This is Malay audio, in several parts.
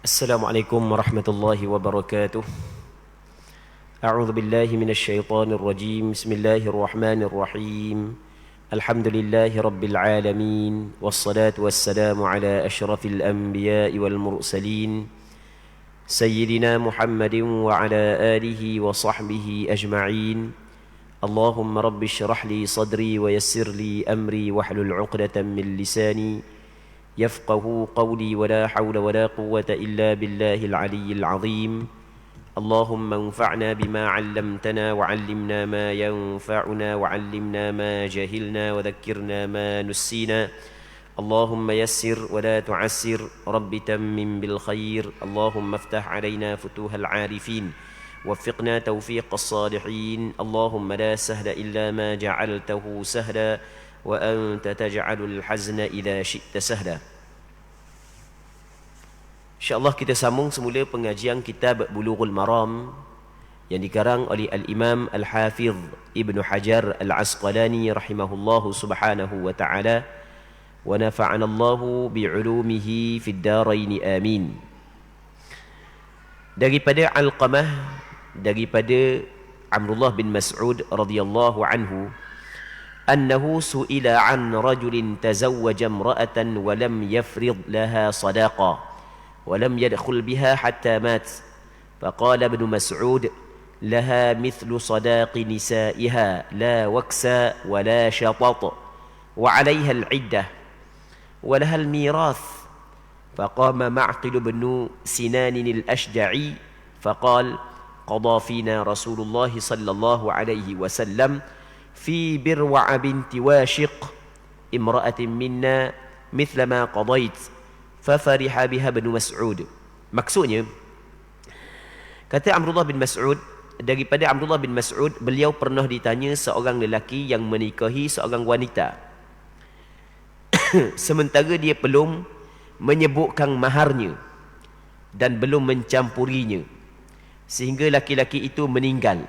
السلام عليكم ورحمة الله وبركاته. أعوذ بالله من الشيطان الرجيم. بسم الله الرحمن الرحيم. الحمد لله رب العالمين، والصلاة والسلام على أشرف الأنبياء والمرسلين سيدنا محمد وعلى آله وصحبه أجمعين. اللهم رب اشرح لي صدري ويسر لي أمري واحلل عقدة من لساني يفقه قولي، ولا حول ولا قوة إلا بالله العلي العظيم. اللهم انفعنا بما علمتنا وعلمنا ما ينفعنا وعلمنا ما جهلنا وذكرنا ما نسينا. اللهم يسر ولا تعسر، رب تمم بالخير. اللهم افتح علينا فتوح العارفين، وفقنا توفيق الصالحين. اللهم لا سهل إلا ما جعلته سهلا، وأنت تجعل الحزن إذا شئت سهلا. InsyaAllah kita sambung semula pengajian kitab Bulughul Maram yang dikarang oleh Al-Imam Al-Hafidh Ibn Hajar Al-Asqalani rahimahullahu subhanahu wa ta'ala, wa nafa'ana Allahu bi'ulumihi fid daraini amin. Daripada Alqamah, daripada Amrullah bin Mas'ud radhiyallahu anhu, annahu su'ila an rajulin tazawwaja imra'atan wa lam yafrid laha sadaqa wa lam yadkhul biha hatta mat, faqala ibn Mas'ud laha mithlu sadaqi nisa'iha la waksa wa la shatat wa 'alayha al-'iddah wa laha al-mirath. Faqama Ma'qil ibn Sinan al-Ashja'i faqala qada fina Rasulullah sallallahu alayhi wasallam fi Birwa' binti Washiq imra'atin minna mithla ma qadait, fafariha biha ibn Mas'ud. Maksudnya, kata Amrullah bin Mas'ud, daripada Amrullah bin Mas'ud, beliau pernah ditanya seorang lelaki yang menikahi seorang wanita sementara dia belum menyebutkan maharnya dan belum mencampurinya, sehingga laki-laki itu meninggal.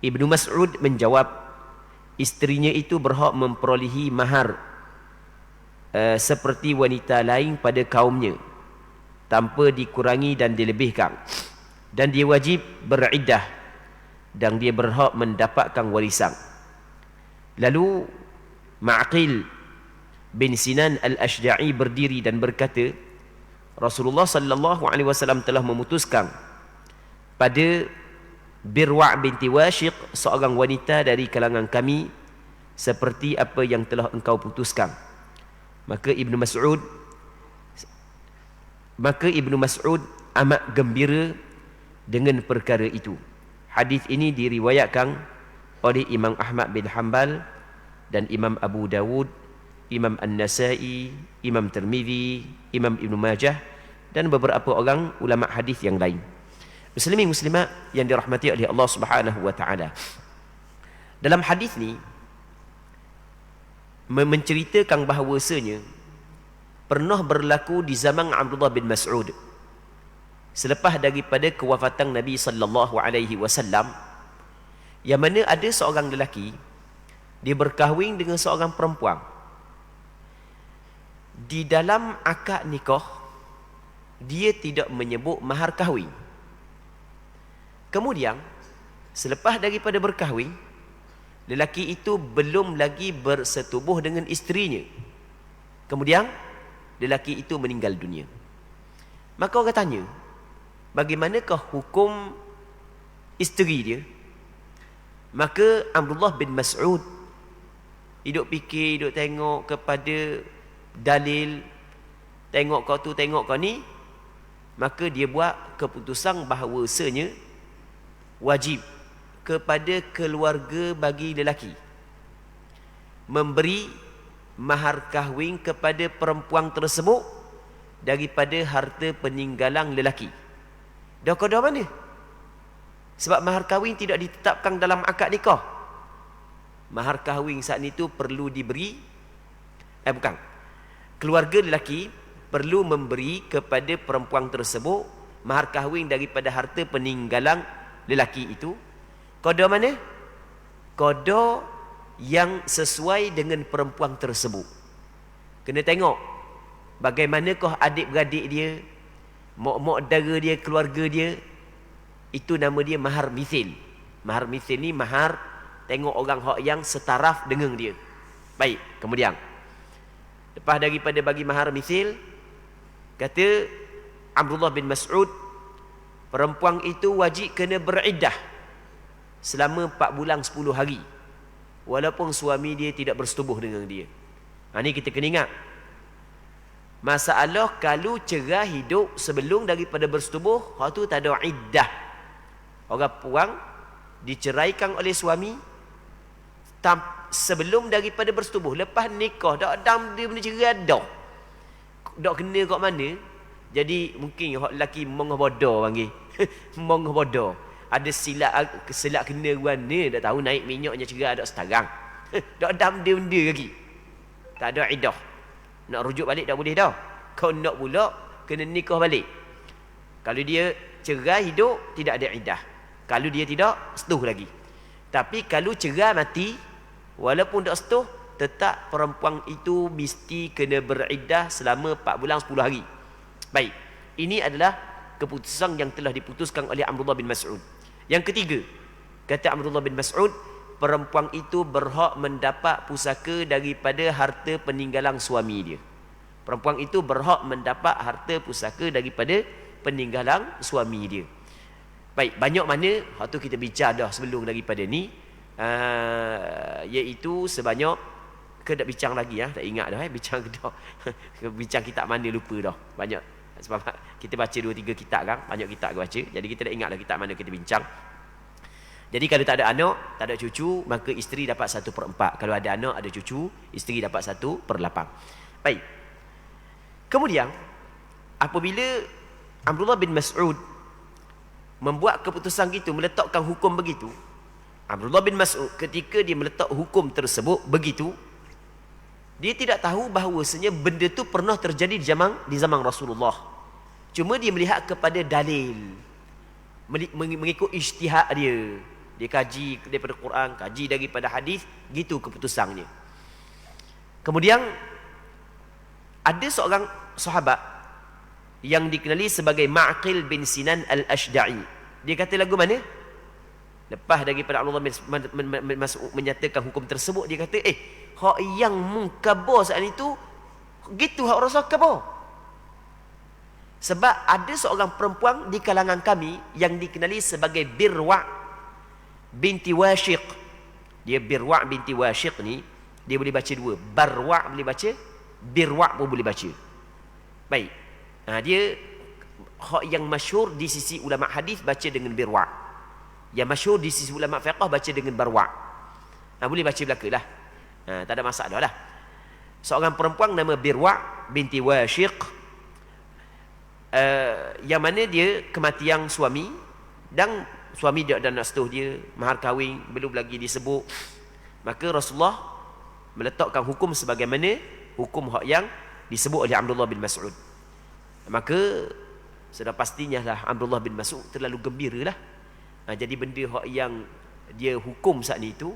Ibnu Mas'ud menjawab, isterinya itu berhak memperolehi mahar seperti wanita lain pada kaumnya, tanpa dikurangi dan dilebihkan, dan dia wajib beriddah, dan dia berhak mendapatkan warisan. Lalu Ma'qil bin Sinan al-Ashja'i berdiri dan berkata, Rasulullah sallallahu alaihi wasallam telah memutuskan pada Birwa' binti Washiq, seorang wanita dari kalangan kami, seperti apa yang telah engkau putuskan. Maka Ibnu Mas'ud amat gembira dengan perkara itu. Hadis ini diriwayatkan oleh Imam Ahmad bin Hanbal dan Imam Abu Dawud, Imam An-Nasai, Imam Tirmidzi, Imam Ibn Majah, dan beberapa orang ulama hadis yang lain. Muslimin muslimat yang dirahmati oleh Allah Subhanahu wa taala. Dalam hadis ni menceritakan bahawasanya pernah berlaku di zaman Abdullah bin Mas'ud, selepas daripada kewafatan Nabi sallallahu alaihi wasallam, yang mana ada seorang lelaki, dia berkahwin dengan seorang perempuan. Di dalam akad nikah, dia tidak menyebut mahar kahwin. Kemudian selepas daripada berkahwin, lelaki itu belum lagi bersetubuh dengan isterinya. Kemudian lelaki itu meninggal dunia. Maka orang tanya, bagaimanakah hukum isteri dia? Maka Abdullah bin Mas'ud hidup fikir, hidup tengok kepada dalil, tengok kau tu, tengok kau ni. Maka dia buat keputusan bahawasanya wajib kepada keluarga bagi lelaki memberi mahar kahwin kepada perempuan tersebut daripada harta peninggalan lelaki. Dah kau dah mana? Sebab mahar kahwin tidak ditetapkan dalam akad nikah. Mahar kahwin saat itu perlu diberi, keluarga lelaki perlu memberi kepada perempuan tersebut mahar kahwin daripada harta peninggalan lelaki itu. Qada mana? Qada yang sesuai dengan perempuan tersebut. Kena tengok bagaimanakah adik-beradik dia, mak dara dia, keluarga dia, itu nama dia mahar mithil. Mahar mithil ni mahar tengok orang hak yang setaraf dengan dia. Baik, kemudian lepas daripada bagi mahar mithil, kata Abdullah bin Mas'ud, perempuan itu wajib kena beriddah selama 4 bulan 10 hari walaupun suami dia tidak bersetubuh dengan dia. Ini kita kena ingat. Masalah kalau cerah hidup sebelum daripada bersetubuh, hak tu tak ada iddah. Orang puang diceraikan oleh suami sebelum daripada bersetubuh, lepas nikah dak dam dia benda cerai dah. Dak kena kat mana? Jadi mungkin hak lelaki mengah bodoh panggil. Mengah bodoh. Ada silap kena warna, tak tahu naik minyaknya cerai dak setarang. Dak dam dia benda lagi. Tak ada iddah. Nak rujuk balik tak boleh dah. Kau nak pula kena nikah balik. Kalau dia cerai hidup, tidak ada iddah. Kalau dia tidak, setuh lagi. Tapi kalau cerai mati, walaupun tak setuh, tetap perempuan itu mesti kena beriddah selama 4 bulan 10 hari. Baik, ini adalah keputusan yang telah diputuskan oleh Abdullah bin Mas'ud. Yang ketiga, kata Abdullah bin Mas'ud, perempuan itu berhak mendapat pusaka daripada harta peninggalan suami dia. Perempuan itu berhak mendapat harta pusaka daripada peninggalan suami dia. Baik, banyak mana hak tu kita bincang dah sebelum daripada ni, iaitu sebanyak ke tak bincang lagi tak ingat dah bincang ke dah. Bincang kitab mana lupa dah. Banyak sebab kita baca 2-3 kitab kan, banyak kitab kita baca. Jadi kita dah ingat dah kitab mana kita bincang. Jadi kalau tak ada anak, tak ada cucu, maka isteri dapat 1/4. Kalau ada anak, ada cucu, isteri dapat 1/8. Baik. Kemudian, apabila Abdullah bin Mas'ud membuat keputusan itu, meletakkan hukum begitu, Abdullah bin Mas'ud ketika dia meletak hukum tersebut begitu, dia tidak tahu bahawasanya benda itu pernah terjadi di zaman Rasulullah. Cuma dia melihat kepada dalil, mengikut ijtihad dia. Dia kaji daripada Quran, kaji daripada hadis, gitu keputusannya. Kemudian ada seorang sahabat yang dikenali sebagai Ma'qil bin Sinan al-Ashda'i. Dia kata lagu mana? Lepas daripada Allah Mas'ud menyatakan hukum tersebut, dia kata, hak yang mungkabar saat itu, gitu hak Rasul kabar. Sebab ada seorang perempuan di kalangan kami yang dikenali sebagai Birwa' binti Washiq. Dia Birwa' binti Washiq ni, dia boleh baca dua. Barwa' boleh baca, Birwa' pun boleh baca. Baik. Dia hak yang masyhur di sisi ulama hadis baca dengan Birwa'. Yang masyhur di sisi ulama fiqh baca dengan Barwa'. Boleh baca belaka lah. Tak ada masalah lah. Seorang perempuan nama Birwa' binti Washiq, yang mana dia kematian suami, dan suami dia dah nak setuh dia, mahar kahwin belum lagi disebut. Maka Rasulullah meletakkan hukum sebagaimana hukum hak yang disebut oleh Abdullah bin Mas'ud. Maka sudah pastinya lah Abdullah bin Mas'ud terlalu gembira lah. Jadi benda hak yang dia hukum saat itu,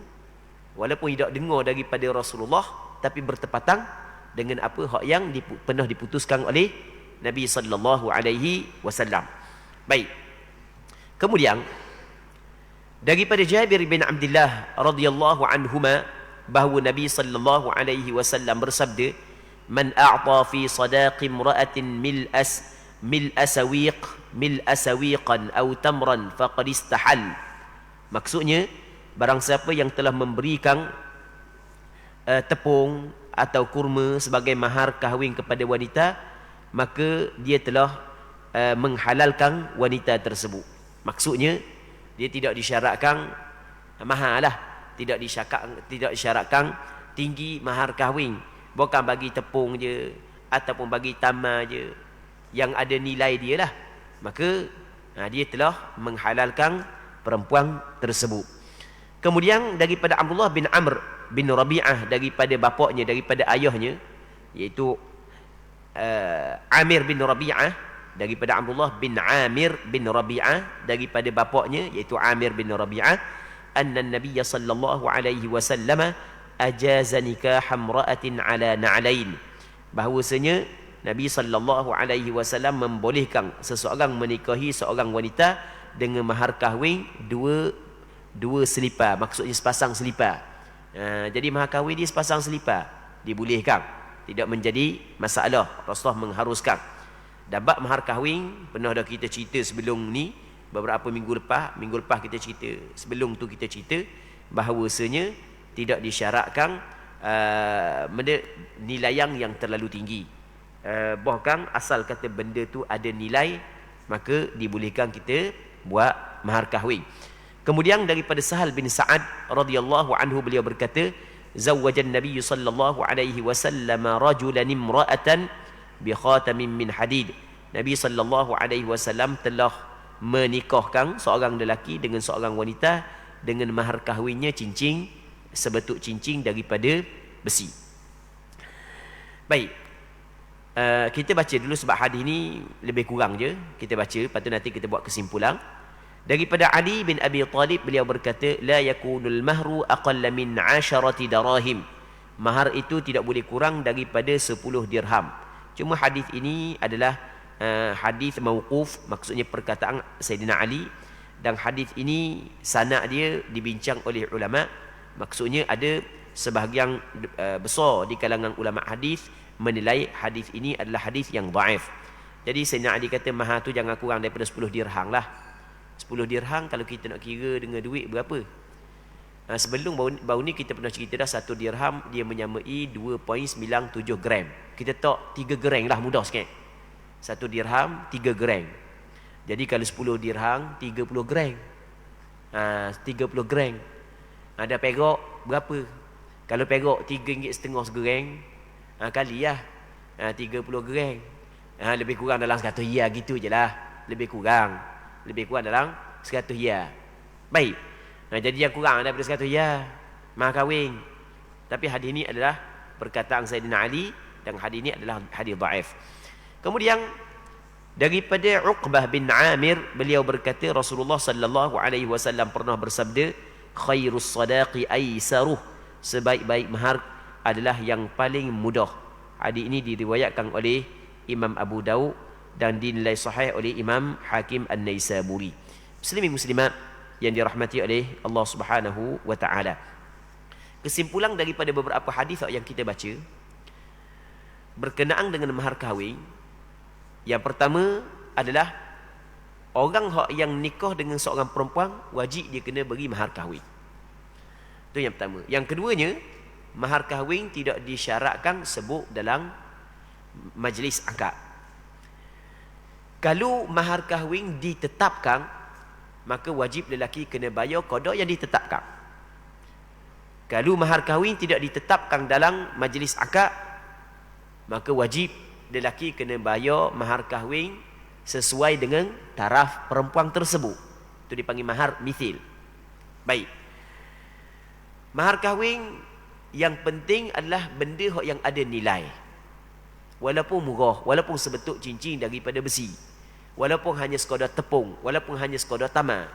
walaupun tidak dengar daripada Rasulullah, tapi bertepatan dengan apa hak yang pernah diputuskan oleh Nabi sallallahu alaihi wasallam. Baik. Kemudian daripada Jabir bin Abdullah radhiyallahu anhuma bahawa Nabi sallallahu alaihi wasallam bersabda, "Man a'ta fi sadaqi imra'atin mil asawiqan aw tamran faqad istahal." Maksudnya, barang siapa yang telah memberikan tepung atau kurma sebagai mahar kahwin kepada wanita, maka dia telah menghalalkan wanita tersebut. Maksudnya, dia tidak disyaratkan mahar lah, tidak disyaratkan tinggi mahar kahwin, bukan bagi tepung je ataupun bagi tamar je, yang ada nilai dia lah. Maka dia telah menghalalkan perempuan tersebut. Kemudian daripada Abdullah bin Amr bin Rabi'ah, daripada bapaknya, daripada ayahnya, iaitu Amir bin Rabi'ah, daripada Abdullah bin Amir bin Rabi'ah, daripada bapaknya iaitu Amir bin Rabi'ah, anna Nabiy sallallahu alaihi wasallam ajaza nikah imra'atin ala na'lain, bahawasanya Nabi SAW membolehkan seseorang menikahi seorang wanita dengan mahar kahwin dua selipar, maksudnya sepasang selipar. Jadi mahar kahwin dia sepasang selipar, dibolehkan, tidak menjadi masalah. Rasulullah mengharuskan. Dan bab mahar kahwin pernah dah kita cerita sebelum ni, beberapa minggu lepas kita cerita. Sebelum tu kita cerita bahawasanya tidak disyaratkan nilai yang terlalu tinggi. Bahkan asal kata benda tu ada nilai, maka dibolehkan kita buat mahar kahwin. Kemudian daripada Sahal bin Sa'ad radhiyallahu anhu, beliau berkata, zawwajan Nabi sallallahu alaihi wasallam rajulan imra'atan bi khatamin min hadid. Nabi sallallahu alaihi wasallam telah menikahkan seorang lelaki dengan seorang wanita dengan mahar kahwinnya cincin, sebetuk cincin daripada besi. Baik. Kita baca dulu sebab hadis ni lebih kurang je. Kita baca, lepas tu nanti kita buat kesimpulan. Daripada Ali bin Abi Talib, beliau berkata, la yakunul mahru aqalla min 10 darahim. Mahar itu tidak boleh kurang daripada 10 dirham. Cuma hadis ini adalah hadis mauquf, maksudnya perkataan Sayyidina Ali, dan hadis ini sanad dia dibincang oleh ulama. Maksudnya ada sebahagian besar di kalangan ulama hadis menilai hadis ini adalah hadis yang dhaif. Jadi Sayyidina Ali kata mahar tu jangan kurang daripada 10 dirham lah. 10 dirham kalau kita nak kira dengan duit berapa? Sebelum baru ni kita pernah cerita dah, 1 dirham dia menyamai 2.97 gram. Kita tak 3 gram lah, mudah sikit. 1 dirham 3 gram. Jadi kalau 10 dirham 30 gram. 30 gram. Ada perak berapa? Kalau perak RM3.50 segerang, kali lah 30 gram. Lebih kurang dalam 100 ya, gitu je lah. Lebih kurang dalam 100 ya. Baik. Jadi yang kurang daripada 100 ya mahar kahwin. Tapi hadis ini adalah perkataan Sayyidina Ali, dan hadis ini adalah hadis dhaif. Kemudian daripada Uqbah bin Amir, beliau berkata Rasulullah sallallahu alaihi wasallam pernah bersabda, khairus sadaqi aisaruh, sebaik-baik mahar adalah yang paling mudah. Hadis ini diriwayatkan oleh Imam Abu Daud dan dinilai sahih oleh Imam Hakim An-Naisaburi. Muslimin muslimat yang dirahmati oleh Allah Subhanahu wa taala. Kesimpulan daripada beberapa hadis yang kita baca berkenaan dengan mahar kahwin, yang pertama adalah orang yang nikah dengan seorang perempuan wajib dia kena beri mahar kahwin. Itu yang pertama. Yang keduanya, mahar kahwin tidak disyaratkan sebut dalam majlis akad. Kalau mahar kahwin ditetapkan, maka wajib lelaki kena bayar qada yang ditetapkan. Kalau mahar kahwin tidak ditetapkan dalam majlis akad, maka wajib lelaki kena bayar mahar kahwin sesuai dengan taraf perempuan tersebut. Itu dipanggil mahar mithil. Baik. Mahar kahwin yang penting adalah benda yang ada nilai. Walaupun murah, walaupun sebetuk cincin daripada besi, walaupun hanya sekadar tepung, walaupun hanya sekadar tamar.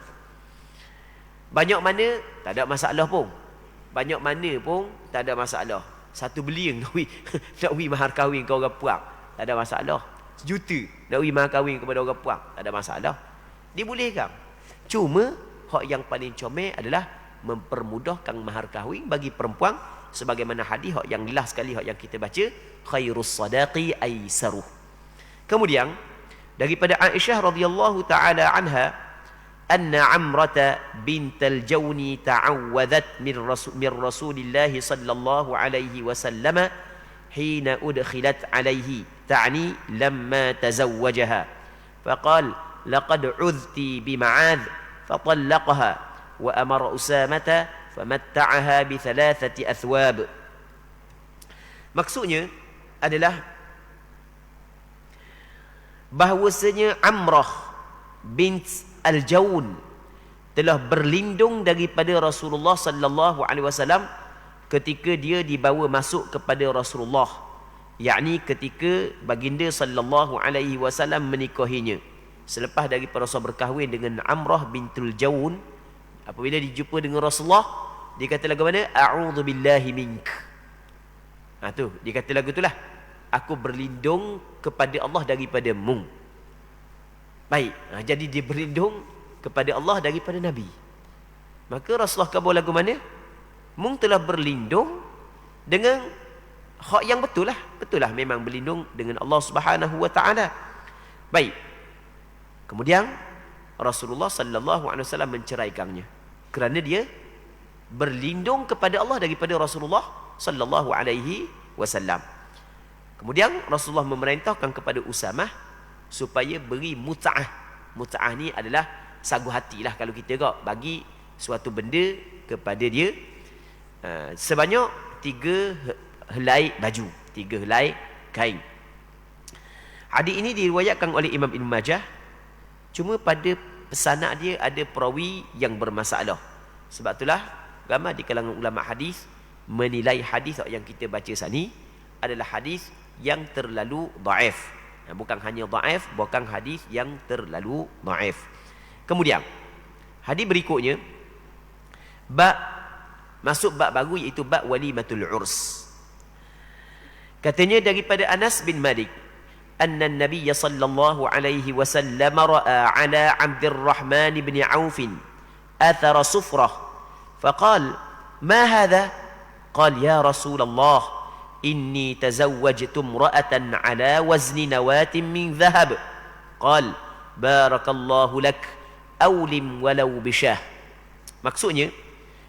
Banyak mana tak ada masalah pun. Banyak mana pun tak ada masalah. Satu bilion nak beri mahar kahwin ke orang puang, tak ada masalah. 1 juta nak beri mahar kahwin kepada orang puang, tak ada masalah. Dibolehkan. Cuma hak yang paling comel adalah mempermudahkan mahar kahwin bagi perempuan, sebagaimana hadis hak yang last sekali hak yang kita baca, khairus sadaqi aisaruh. Kemudian daripada Aisyah radhiyallahu taala anha, anna Amrata bintal Jawni ta'awwadat min Rasulillah sallallahu alaihi wasallam hina udkhilat alaihi, ta'ni lamma tazawwajaha, faqal laqad udhti bima'adh fatallaqaha wa amara Usamata famatta'aha bi 3 athwab. Maksudnya adalah bahawasanya Amrah bint Al-Jawn telah berlindung daripada Rasulullah sallallahu alaihi wasallam ketika dia dibawa masuk kepada Rasulullah, yakni ketika baginda sallallahu alaihi wasallam menikahinya. Selepas daripada Rasul berkahwin dengan Amrah bintul Jawn, apabila dijumpa dengan Rasulullah, dia kata lagu mana? A'udzu billahi mink. Tu, dia kata lagu itulah. aku berlindung kepada Allah daripada mung. Baik, jadi dia berlindung kepada Allah daripada Nabi. Maka Rasulullah kabur lagu mana? Mung telah berlindung dengan hak yang betul lah. Betul lah memang berlindung dengan Allah Subhanahu wa taala. Baik. Kemudian Rasulullah sallallahu alaihi wasallam menceraikannya kerana dia berlindung kepada Allah daripada Rasulullah sallallahu alaihi wasallam. Kemudian Rasulullah memerintahkan kepada Usamah supaya beri mut'ah. Mut'ah ni adalah sagu hatilah kalau kita bagi suatu benda kepada dia sebanyak 3 helai baju, 3 helai kain. Hadis ini diriwayatkan oleh Imam Ibn Majah. Cuma pada pesanan dia ada perawi yang bermasalah. Sebab itulah ramai di kalangan ulama hadis menilai hadis yang kita baca sini adalah hadis yang terlalu dhaif. Bukan hanya dhaif, bukan hadis yang terlalu dhaif. Kemudian hadis berikutnya masuk bab baru, iaitu bab walimatul urs. Katanya daripada Anas bin Malik, anna an-nabiy sallallahu alaihi wasallam ra'a ala Abdurrahman bin Auf athara sufrah faqal ma hadha qal ya Rasulullah inni tazawwajtu imra'atan ala wazni nawatin min dhahab qal barakallahu lak awlim walau bishah. Maksudnya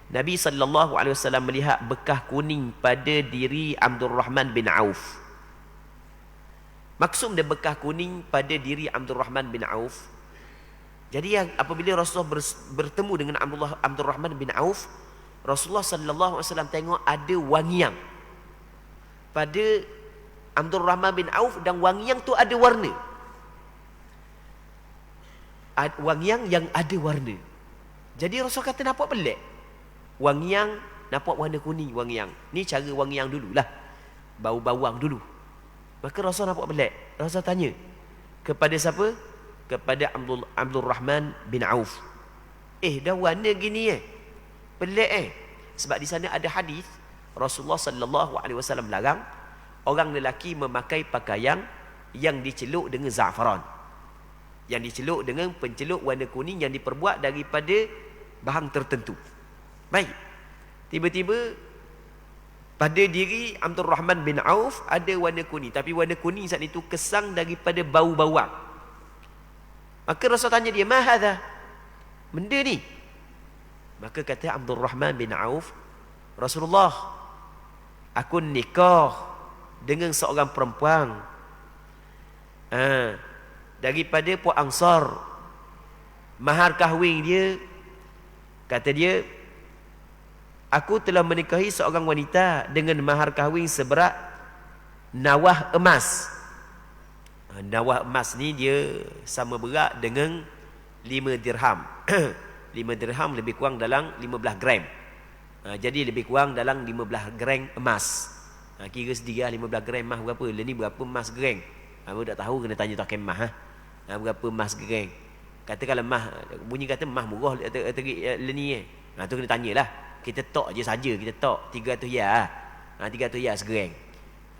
Nabi sallallahu alaihi wasallam melihat bekas kuning pada diri Abdul Rahman bin Auf. Maksud dia bekas kuning pada diri Abdul Rahman bin Auf. Jadi apabila Rasulullah bertemu dengan Abdul Rahman bin Auf, Rasulullah sallallahu alaihi wasallam tengok ada wangian pada Abdul Rahman bin Auf, dan wangian tu ada warna. Wangian yang ada warna. Jadi Rasul kata nampak pelik. Wangian nampak warna kuning wangian. Ni cara wangian dululah. Bau bawang dulu. Maka Rasul nampak pelik. Rasul tanya kepada siapa? Kepada Abdul Rahman bin Auf. Dah warna gini pelik Sebab di sana ada hadis Rasulullah sallallahu alaihi wasallam larang orang lelaki memakai pakaian yang dicelup dengan za'faran, yang dicelup dengan pencelup warna kuning yang diperbuat daripada bahan tertentu. Baik, tiba-tiba pada diri Abdul Rahman bin Auf ada warna kuning, tapi warna kuning saat itu kesang daripada bau bawang. Maka Rasul tanya dia, ma hadha, benda ni? Maka kata Abdul Rahman bin Auf, Rasulullah, aku nikah dengan seorang perempuan daripada Puak Ansar. Mahar kahwin dia, kata dia, aku telah menikahi seorang wanita dengan mahar kahwin seberat nawah emas. Nawah emas ni dia sama berat dengan 5 dirham. 5 dirham lebih kurang dalam 15 gram. Jadi lebih kurang dalam 15 gram emas. Kira sedikit 15 gram emas berapa? Ni berapa emas gram? Aku tak tahu, kena tanya tak kemah. Berapa emas gram? Kata kalau emas, bunyi kata emas murah ni. Tu kena tanyalah. Kita tok je saja, kita tok 300 ya. 300 ya segereng.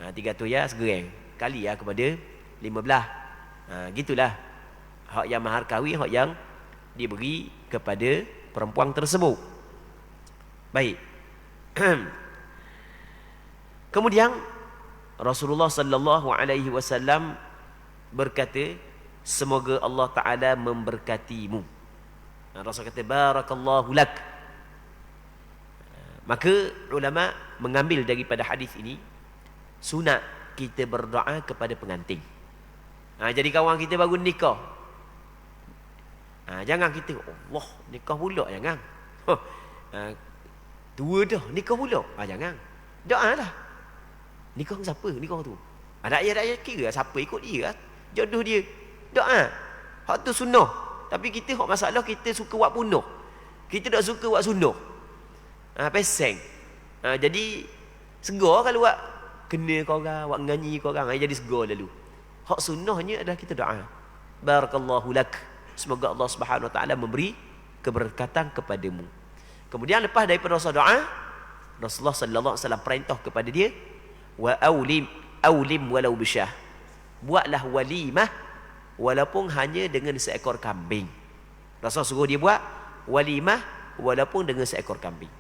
300 ya segereng. Kali kepada 15. Gitulah. Hak yang mahar kahwin, hak yang diberi kepada perempuan tersebut. Baik. Kemudian Rasulullah sallallahu alaihi wasallam berkata, semoga Allah Taala memberkatimu. Rasul kata barakallahu lak. Maka ulama mengambil daripada hadis ini sunat kita berdoa kepada pengantin. Jadi kawan kita baru nikah, jangan kita Allah nikah pula, jangan. Tua dah nikah pula, jangan. Doa lah. Nikah siapa nikah tu? Rakyat kira siapa ikut dia, jodoh dia. Doa. Hak tu sunnah. Tapi kita hak masalah kita suka buat punuh. Kita tak suka buat sunnah. Peseng. Jadi segar kalau buat kena kau orang, buat nganyi kau orang, jadi segar lalu. Hak sunnahnya adalah kita doa. Barakallahu lak. Semoga Allah Subhanahu Wa Taala memberi keberkatan kepadamu. Kemudian lepas daripada Rasul doa, Rasulullah sallallahu alaihi wasallam perintah kepada dia, wa aulim aulim walau bisyah. Buatlah walimah walaupun hanya dengan seekor kambing. Rasul suruh dia buat walimah walaupun dengan seekor kambing.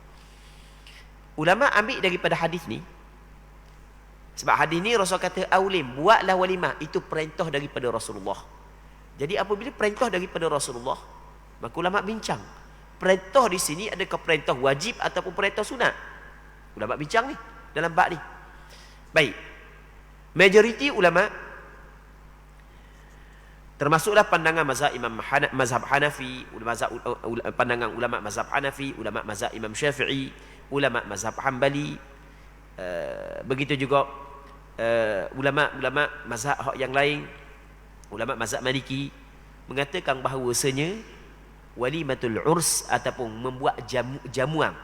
Ulama ambil daripada hadis ni, sebab hadis ni Rasul kata aulim, buatlah walimah, itu perintah daripada Rasulullah. Jadi apabila perintah daripada Rasulullah, maka ulama bincang, perintah di sini adakah perintah wajib ataupun perintah sunat? Ulama bincang ni dalam bab ni. Baik. Majoriti ulama, termasuklah pandangan mazhab mazhab Hanafi, pandangan ulama mazhab Hanafi, ulama mazhab Imam Syafi'i, ulama mazhab Hambali, begitu juga ulama mazhab yang lain, ulama mazhab Maliki, mengatakan bahawasanya walimatul urs ataupun membuat jamuan,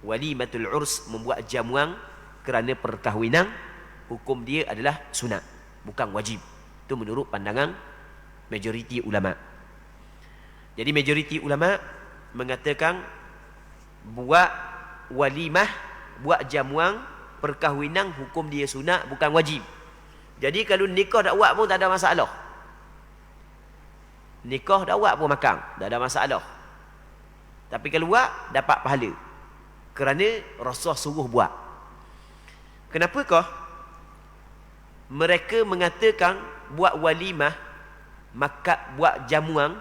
walimatul urs, membuat jamuan kerana perkahwinan, hukum dia adalah sunat, bukan wajib. Itu menurut pandangan majoriti ulama. Jadi majoriti ulama mengatakan buat walimah, buat jamuan perkahwinan, hukum dia sunat, bukan wajib. Jadi kalau nikah dak buat pun tak ada masalah. Nikah dak buat pun makan, tak ada masalah. Tapi kalau buat dapat pahala, kerana Rasul suruh buat. Kenapakah mereka mengatakan buat walimah, maka buat jamuan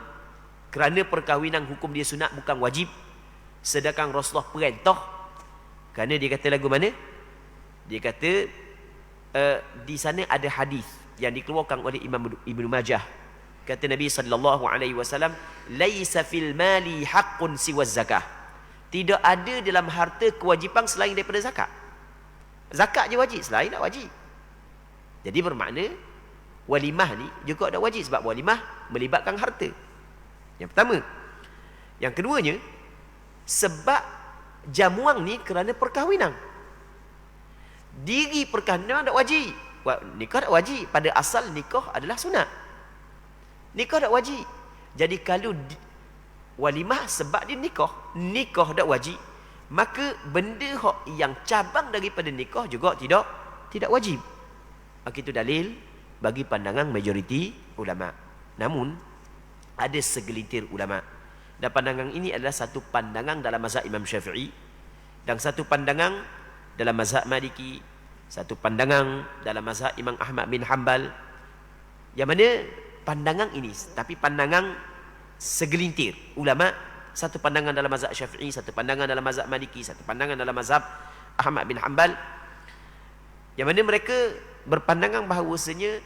kerana perkahwinan hukum dia sunat, bukan wajib, sedangkan Rasulullah perintah? Kerana dia kata lagu mana? Dia kata di sana ada hadis yang dikeluarkan oleh Imam Ibnu Majah. Kata Nabi sallallahu alaihi wasallam, laisa fil mali haqqun siwa zakah. Tidak ada dalam harta kewajipan selain daripada zakat. Zakat je wajib, selain tak wajib. Jadi bermakna walimah ni juga tak wajib, sebab walimah melibatkan harta. Yang pertama. Yang keduanya, sebab jamuan ni kerana perkahwinan. Diri perkahwinan tak wajib. Nikah tak wajib. Pada asal nikah adalah sunat. Nikah tak wajib. Jadi kalau walimah sebab dia nikah tak wajib, maka benda yang cabang daripada nikah juga tidak wajib. Maka itu dalil bagi pandangan majoriti ulama. Namun ada segelintir ulama, dan pandangan ini adalah satu pandangan dalam mazhab Imam Syafi'i, dan satu pandangan dalam mazhab Maliki, satu pandangan dalam mazhab Imam Ahmad bin Hanbal. Yang mana pandangan ini, tapi pandangan segelintir ulama, satu pandangan dalam mazhab Syafi'i, satu pandangan dalam mazhab Maliki, satu pandangan dalam mazhab Ahmad bin Hanbal, yang mana mereka berpandangan bahawasanya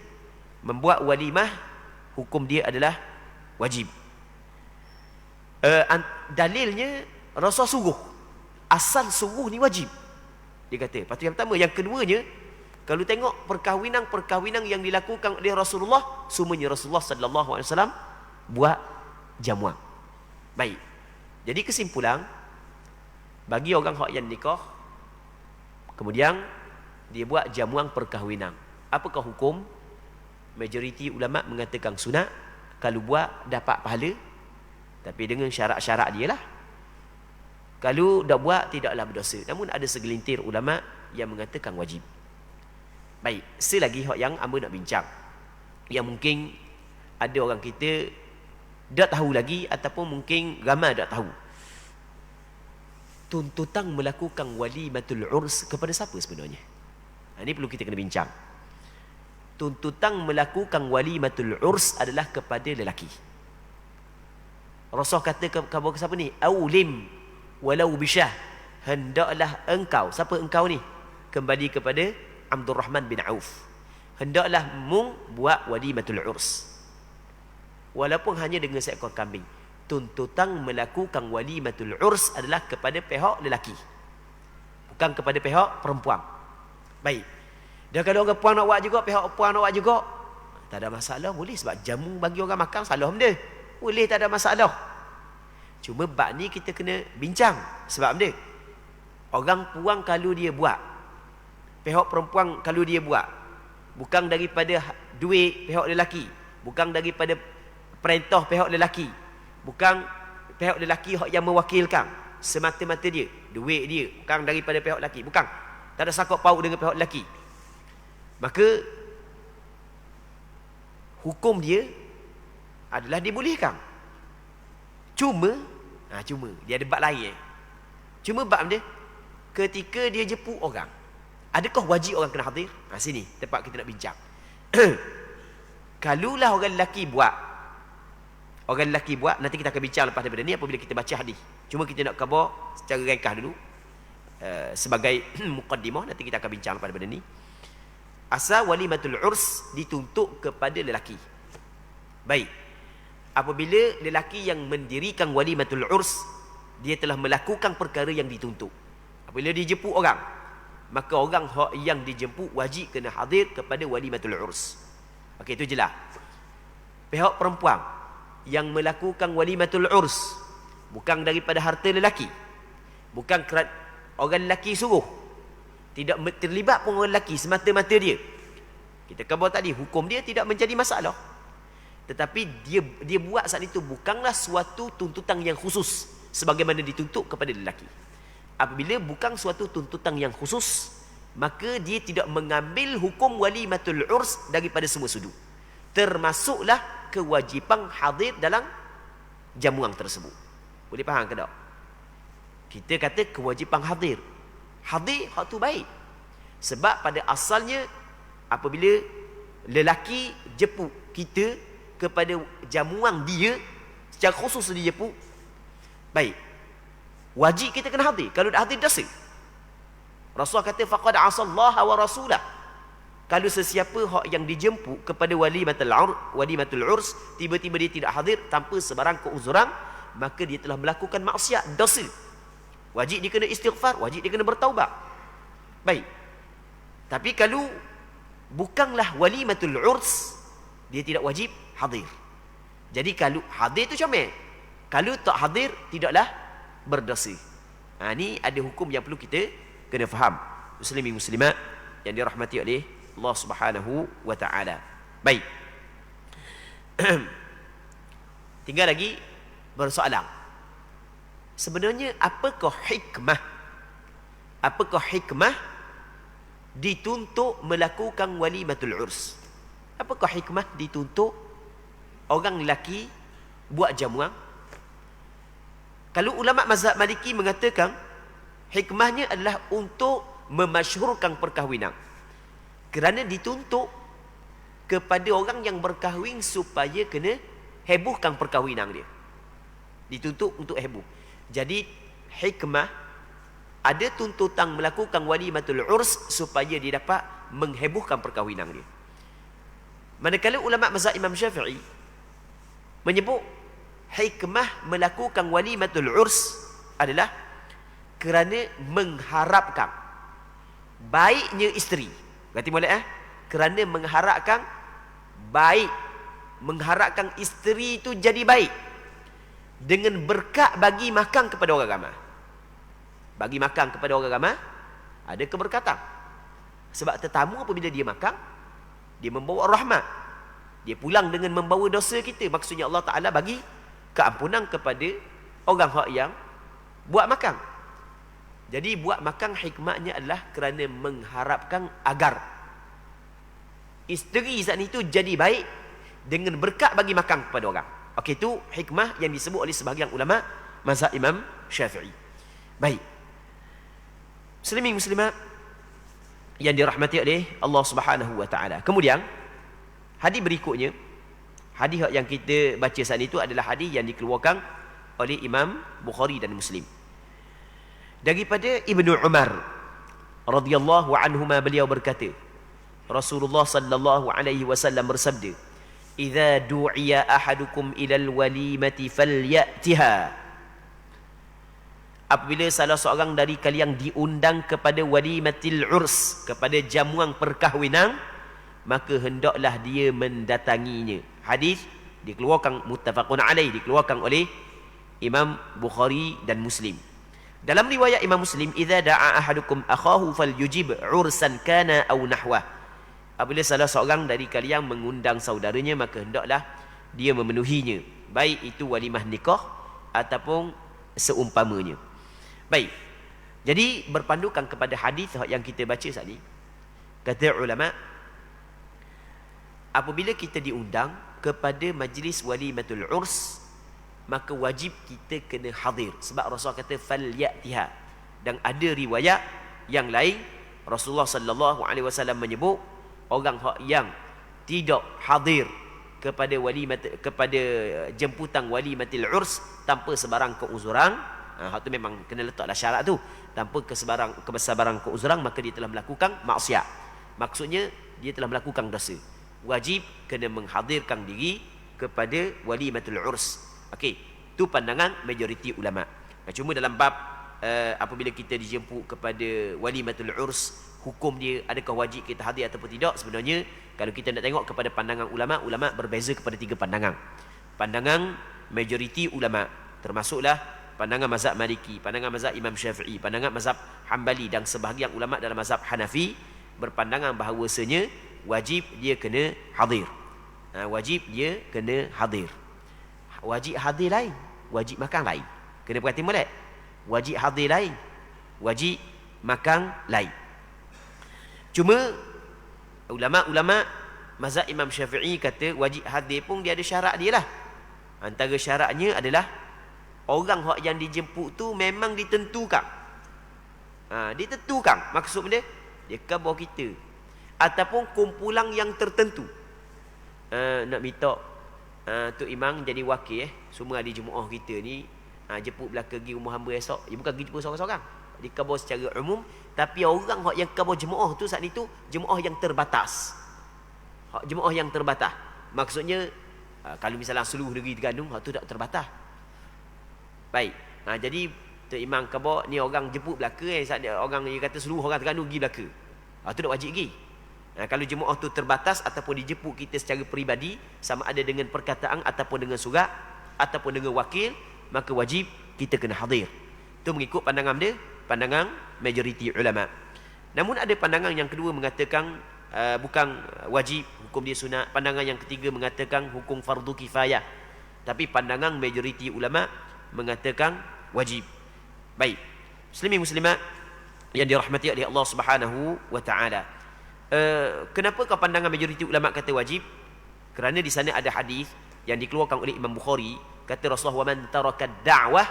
membuat walimah hukum dia adalah wajib. Dalilnya Rasul suruh, asal suruh ni wajib, dia kata. Lepas tu yang pertama. Yang keduanya, kalau tengok perkahwinan yang dilakukan oleh Rasulullah, semuanya Rasulullah sallallahu alaihi wasallam buat jamuan. Baik. Jadi kesimpulan, bagi orang yang nikah kemudian dia buat jamuan perkahwinan, apakah hukum? Majoriti ulama mengatakan sunat. Kalau buat dapat pahala, tapi dengan syarat-syarat dia lah. Kalau dah buat tidaklah berdosa. Namun ada segelintir ulama yang mengatakan wajib. Baik, selagi yang hamba nak bincang, yang mungkin ada orang kita tak tahu lagi, ataupun mungkin ramai tak tahu, tuntutan melakukan walimatul urs kepada siapa sebenarnya? Ini perlu kita kena bincang. Tuntutan melakukan walimatul urs adalah kepada lelaki. Rasul kata kepada siapa ni? Aulim walau bisyah. Hendaklah engkau. Siapa engkau ni? Kembali kepada Abdul Rahman bin Auf. Hendaklah buat walimatul urs, walaupun hanya dengan seekor kambing. Tuntutan melakukan walimatul urs adalah kepada pihak lelaki, bukan kepada pihak perempuan. Baik. Dan kalau orang perempuan nak buat juga, pihak perempuan nak buat juga, tak ada masalah, boleh. Sebab jamu bagi orang makan salah benda, boleh, tak ada masalah. Cuma bab ni kita kena bincang. Sebab benda, orang perempuan kalau dia buat, pihak perempuan kalau dia buat, bukan daripada duit pihak lelaki, bukan daripada perintah pihak lelaki, bukan pihak lelaki yang mewakilkan, semata-mata dia, duit dia bukan daripada pihak lelaki, bukan, tak ada sangkut paut dengan pihak lelaki. maka hukum dia adalah dibolehkan. Cuma dia ada bab lain. Cuma bab dia, ketika dia jemput orang, adakah wajib orang kena hadir? Sini tempat kita nak bincang. Kalulah orang lelaki buat, nanti kita akan bincang lepas daripada ni apabila kita baca hadis. Cuma kita nak khabar secara ringkas dulu, sebagai muqaddimah, nanti kita akan bincang lepas daripada ni. Asal walimatul urs dituntut kepada lelaki. Baik, apabila lelaki yang mendirikan walimatul urs, dia telah melakukan perkara yang dituntut. Apabila dia jemput orang, maka orang yang dijemput wajib kena hadir kepada walimatul urs. Okey, itu jelas. Pihak perempuan yang melakukan walimatul urs bukan daripada harta lelaki, bukan orang lelaki suruh, tidak terlibat pun orang lelaki, semata-mata dia. Kita khabar tadi, hukum dia tidak menjadi masalah. Tetapi dia buat saat itu bukanlah suatu tuntutan yang khusus sebagaimana dituntut kepada lelaki. Apabila bukan suatu tuntutan yang khusus, maka dia tidak mengambil hukum walimatul urs daripada semua sudut. Termasuklah kewajipan hadir dalam jamuan tersebut. Boleh faham ke tak? Kita kata kewajipan hadir. Hadir, hak tu baik. Sebab pada asalnya, apabila lelaki jemput kita kepada jamuan dia, secara khusus dia jemput, baik, wajib kita kena hadir. Kalau tak hadir, dosa. Rasulullah kata, faqad asallaha wa rasulah. Kalau sesiapa hak yang dijemput kepada walimatul urs, tiba-tiba dia tidak hadir tanpa sebarang keuzuran, maka dia telah melakukan maksiat, dosa. Wajib dia kena istighfar, wajib dia kena bertaubat. Baik. Tapi kalau bukanlah walimatul urs, dia tidak wajib hadir. Jadi kalau hadir tu comel. Kalau tak hadir, tidaklah berdosa. Ni ada hukum yang perlu kita kena faham. Muslimin muslimat yang dirahmati oleh Allah Subhanahu wa taala. Baik. Tinggal lagi bersoalan. Sebenarnya apakah hikmah dituntut melakukan walimatul urs? Apakah hikmah dituntut orang lelaki buat jamuan? Kalau ulama mazhab Maliki mengatakan hikmahnya adalah untuk memasyhurkan perkahwinan. Kerana dituntut kepada orang yang berkahwin supaya kena hebohkan perkahwinan dia. Dituntut untuk heboh. Jadi hikmah, ada tuntutan melakukan walimatul urs supaya dia dapat menghebohkan perkahwinan dia. Manakala ulama mazhab Imam Syafi'i menyebut hikmah melakukan walimatul urs adalah kerana mengharapkan baiknya isteri. Berarti boleh kerana mengharapkan baik, mengharapkan isteri itu jadi baik dengan berkat bagi makan kepada orang ramai. Bagi makan kepada orang ramai ada keberkatan. Sebab tetamu apabila dia makan, dia membawa rahmat. Dia pulang dengan membawa dosa kita. Maksudnya Allah Ta'ala bagi keampunan kepada orang yang buat makan. Jadi buat makan hikmahnya adalah kerana mengharapkan agar isteri saat itu jadi baik dengan berkat bagi makan kepada orang. Okey, itu hikmah yang disebut oleh sebahagian ulama mazhab Imam Syafi'i. Baik. Muslimin muslimat yang dirahmati oleh Allah Subhanahu wa taala. Kemudian hadis berikutnya, hadis yang kita baca saat itu adalah hadis yang dikeluarkan oleh Imam Bukhari dan Muslim. Daripada Ibnu Umar radhiyallahu anhuma, beliau berkata, Rasulullah sallallahu alaihi wasallam bersabda, "Idza du'iya ahadukum ilal walimati falyatiha." Apabila salah seorang dari kalian diundang kepada walimatil urs, kepada jamuan perkahwinan, maka hendaklah dia mendatanginya. Hadis dikeluarkan muttafaqun alaih, dikeluarkan oleh Imam Bukhari dan Muslim. Dalam riwayat Imam Muslim, idza da'a ahadukum akhahu falyujib ursan kana aw nahwa. Apabila salah seorang dari kalian mengundang saudaranya, maka hendaklah dia memenuhinya, baik itu walimah nikah ataupun seumpamanya. Baik. Jadi berpandukan kepada hadis yang kita baca saat ini, kata ulama, apabila kita diundang kepada majlis walimatul urs, maka wajib kita kena hadir. Sebab Rasulullah kata falyatiha. Dan ada riwayat yang lain Rasulullah sallallahu alaihi wasallam menyebut orang yang tidak hadir kepada jemputan walimatul urs tanpa sebarang keuzuran, hak tu memang kena letaklah syarat tu, tanpa kesebarang keuzuran, maka dia telah melakukan maksiat. Maksudnya dia telah melakukan dosa. Wajib kena menghadirkan diri kepada walimatul urs. Okey, itu pandangan majoriti ulama. Cuma dalam bab apabila kita dijemput kepada walimatul urs, hukum dia adakah wajib kita hadir ataupun tidak, sebenarnya kalau kita nak tengok kepada pandangan ulama, ulama berbeza kepada 3 pandangan. Pandangan majoriti ulama termasuklah pandangan mazhab Maliki, pandangan mazhab Imam Syafi'i, pandangan mazhab Hambali dan sebahagian ulama dalam mazhab Hanafi berpandangan bahawasanya wajib dia kena hadir. Wajib dia kena hadir. Wajib hadir lain, wajib makan lain. Kena perhati molek. Wajib hadir lain, wajib makan lain. Cuma ulama-ulama mazhab Imam Syafi'i kata wajib hadir pun dia ada syarat dia lah. Antara syaratnya adalah orang yang dijemput tu memang ditentukan. Ditentukan. Maksud dia khabar kita ataupun kumpulan yang tertentu. Nak minta Tok Imam jadi wakil semua ahli jemaah kita ni, jemput belaka pergi rumah hamba esok. Dia bukan pergi jemput seorang-seorang, dia khabar secara umum. Tapi orang yang khabar jemaah tu saat itu jemaah yang terbatas. Jemaah yang terbatas maksudnya kalau misalnya seluruh negeri Terengganu, tu tak terbatas. Baik, jadi Tok Imam khabar ni orang jemput belaka, orang dia kata seluruh orang Terengganu pergi belaka, tu tak wajib pergi. Kalau jemaah tu terbatas ataupun dijemput kita secara peribadi, sama ada dengan perkataan ataupun dengan surat ataupun dengan wakil, maka wajib kita kena hadir. Itu mengikut pandangan dia, pandangan majoriti ulama. Namun ada pandangan yang kedua mengatakan bukan wajib, hukum dia sunat. Pandangan yang ketiga mengatakan hukum fardu kifayah. Tapi pandangan majoriti ulama mengatakan wajib. Baik, muslimin muslimat yang dirahmati oleh Allah Subhanahu wa taala. Kenapa pandangan majoriti ulama kata wajib? Kerana di sana ada hadis yang dikeluarkan oleh Imam Bukhari, kata Rasulullah, "Wa man taraka ad-da'wah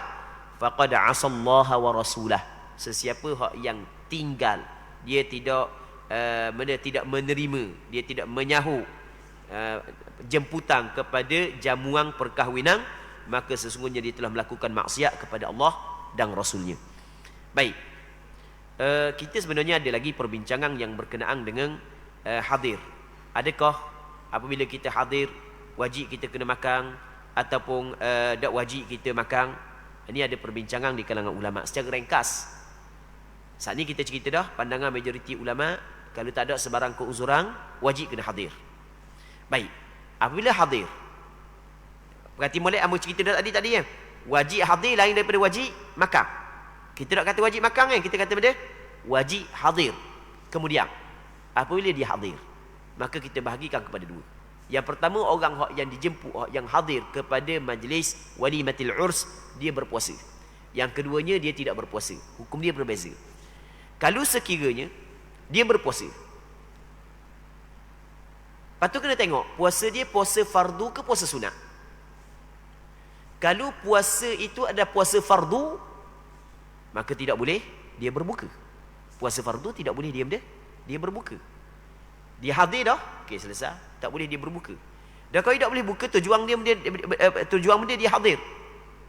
faqad 'asallaha wa rasulah." Sesiapa yang tinggal, dia tidak menerima, dia tidak menyahut jemputan kepada jamuan perkahwinan, maka sesungguhnya dia telah melakukan maksiat kepada Allah dan Rasulnya. Baik, kita sebenarnya ada lagi perbincangan yang berkenaan dengan hadir. Adakah apabila kita hadir wajib kita kena makan ataupun tak wajib kita makan? Ini ada perbincangan di kalangan ulama. Secara ringkas, saat ni kita cerita dah pandangan majoriti ulama, kalau tak ada sebarang keuzuran wajib kena hadir. Baik, apabila hadir, perhati molek ambil cerita dah tadi ya. Wajib hadir lain daripada wajib makan. Kita tak kata wajib makan kita kata benda wajib hadir. Kemudian apabila dia hadir, maka kita bahagikan kepada 2. Yang pertama, orang yang dijemput, yang hadir kepada majlis walimatul urs, dia berpuasa. Yang keduanya, dia tidak berpuasa. Hukum dia berbeza. Kalau sekiranya dia berpuasa, lepas tu kena tengok puasa dia puasa fardu ke puasa sunat. Kalau puasa itu ada puasa fardu, maka tidak boleh dia berbuka. Puasa fardu tidak boleh dia berbuka. Dia hadir dah, okey selesai, tak boleh dia berbuka. Dan kalau tidak boleh buka, tujuan dia hadir.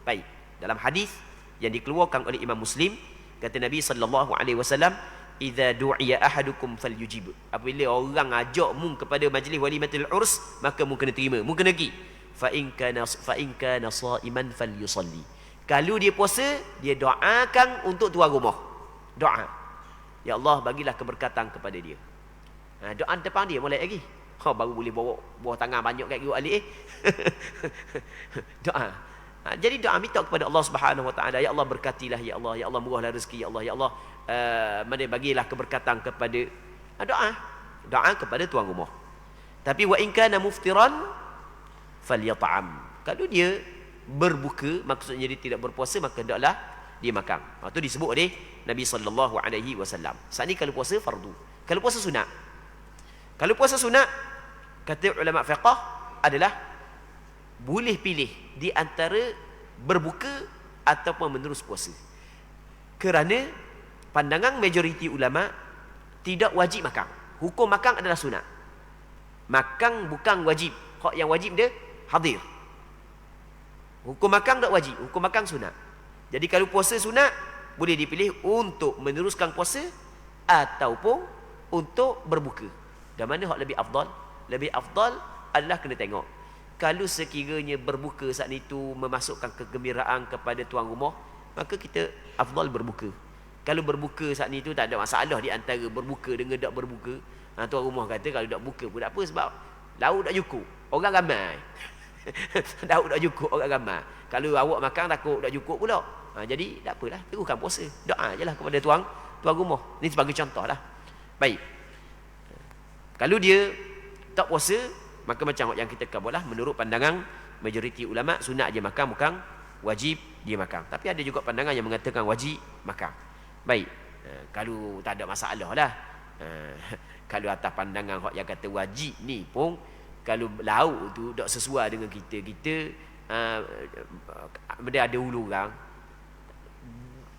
Baik, dalam hadis yang dikeluarkan oleh Imam Muslim, kata Nabi sallallahu alaihi wasallam, "Idza du'iya ahadukum falyujib." Apabila orang ajak mu kepada majlis walimatul urs, maka mu kena terima, mu kena pergi. Fa in kana sha'iman falyusalli. Kalau dia puasa, dia doakan untuk tuan rumah. Doa, ya Allah bagilah keberkatan kepada dia. Doa depan dia molek lagi. Baru boleh bawa buah tangan banyak kat guru alik doa. Jadi doa minta kepada Allah Subhanahu wa taala, ya Allah berkatilah, ya Allah murahlah rezeki, ya Allah mana bagilah keberkatan kepada doa kepada tuan rumah. Tapi wa in kana muftiran falyat'am. Kalau dia berbuka, maksudnya dia tidak berpuasa, maka hendaklah dia makan. Itu disebut oleh Nabi sallallahu alaihi wasallam. Saat ni kalau puasa fardu. Kalau puasa sunat, kata ulama fiqh adalah boleh pilih di antara berbuka ataupun menerus puasa. Kerana pandangan majoriti ulama tidak wajib makan. Hukum makan adalah sunat. Makan bukan wajib. Hak yang wajib dia hadir. Hukum makan tak wajib, hukum makan sunat. Jadi kalau puasa sunat, boleh dipilih untuk meneruskan puasa ataupun untuk berbuka. Dan mana hak lebih afdal? Lebih afdal adalah kena tengok. Kalau sekiranya berbuka saat itu memasukkan kegembiraan kepada tuan rumah, maka kita afdal berbuka. Kalau berbuka saat itu tak ada masalah di antara berbuka dengan tak berbuka. Tuan rumah kata kalau tak buka pun tak apa, sebab lauk tak cukup, orang ramai. Lauk tak cukup, orang ramai. Kalau awak makan takut tak cukup pula. Jadi tak apalah, teruskan puasa. Doa je lah kepada tuan rumah. Ini sebagai contoh lah. Baik. Kalau dia tak puasa, maka macam yang kita katalah, menurut pandangan majoriti ulama, sunat je makan, bukan wajib dia makan. Tapi ada juga pandangan yang mengatakan wajib makan. Baik. Kalau tak ada masalah lah. Kalau atas pandangan yang kata wajib ni pun, kalau lauk tu tak sesuai dengan kita benda ada ulu orang,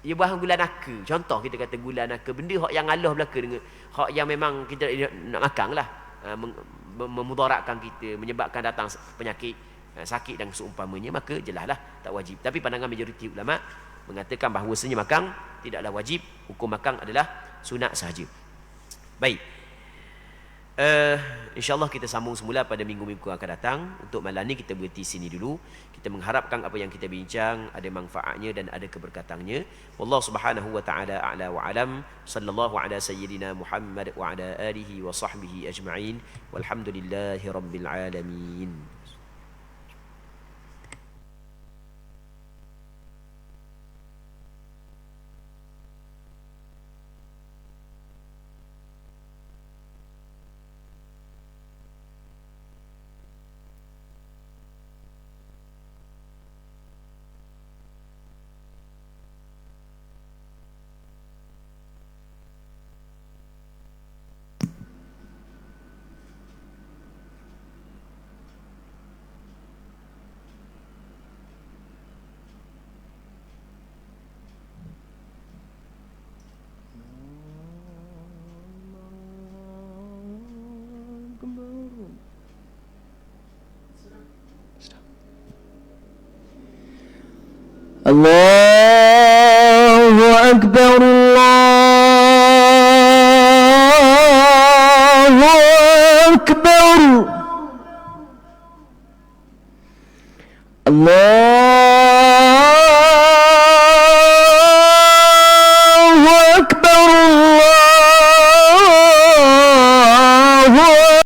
ia bahan gula naka. Contoh kita kata gula naka, benda hak yang Allah belaka dengan hak yang memang kita nak makan lah, memudaratkan kita, menyebabkan datang penyakit, sakit dan seumpamanya, maka jelas lah tak wajib. Tapi pandangan majoriti ulama mengatakan bahawasanya makan tidaklah wajib, hukum makan adalah sunat sahaja. Baik. InsyaAllah kita sambung semula pada minggu-minggu akan datang. Untuk malam ni kita berhenti sini dulu. Kita mengharapkan apa yang kita bincang ada manfaatnya dan ada keberkatannya. Wallahu subhanahu wa ta'ala a'la wa alam. Sallallahu ala sayyidina Muhammad wa ala alihi wa sahbihi ajma'in. Walhamdulillahi rabbil alamin. Allahu Akbar, Allahu Akbar, Allah.